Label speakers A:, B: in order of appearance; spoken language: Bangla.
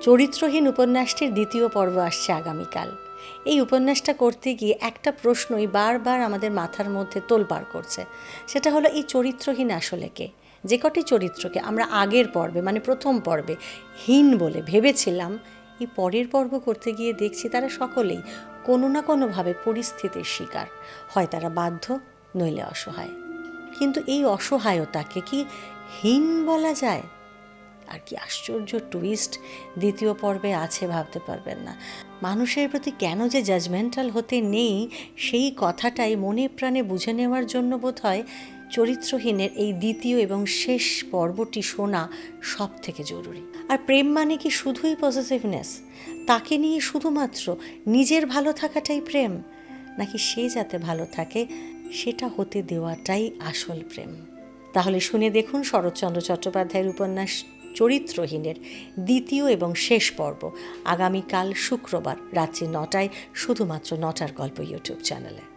A: চরিত্রহীন উপন্যাসটির দ্বিতীয় পর্ব আসছে আগামীকাল। এই উপন্যাসটা করতে গিয়ে একটা প্রশ্নই বারবার আমাদের মাথার মধ্যে তোলপাড় করছে, সেটা হলো এই চরিত্রহীন আসলে কে? যে কটি চরিত্রকে আমরা আগের পর্বে মানে প্রথম পর্বে হীন বলে ভেবেছিলাম, এই পরের পর্ব করতে গিয়ে দেখছি তারা সকলেই কোনো না কোনোভাবে পরিস্থিতির শিকার, হয় তারা বাধ্য নইলে অসহায়। কিন্তু এই অসহায়তাকে কি হীন বলা যায়? আর কি আশ্চর্য টুইস্ট দ্বিতীয় পর্বে আছে ভাবতে পারবেন না। মানুষের প্রতি কেন যে জাজমেন্টাল হতে নেই সেই কথাটাই মনে প্রাণে বুঝে নেওয়ার জন্য বোধহয় চরিত্রহীনের এই দ্বিতীয় এবং শেষ পর্বটি শোনা সব থেকে জরুরি। আর প্রেম মানে কি শুধুই পজিটিভনেস? তাকে নিয়ে শুধুমাত্র নিজের ভালো থাকাটাই প্রেম, নাকি সে যাতে ভালো থাকে সেটা হতে দেওয়াটাই আসল প্রেম? তাহলে শুনে দেখুন শরৎচন্দ্র চট্টোপাধ্যায়ের উপন্যাস চরিত্রহীনের দ্বিতীয় এবং শেষ পর্ব আগামীকাল শুক্রবার রাত্রি ৯টায়, শুধুমাত্র ৯টার গল্প ইউটিউব চ্যানেলে।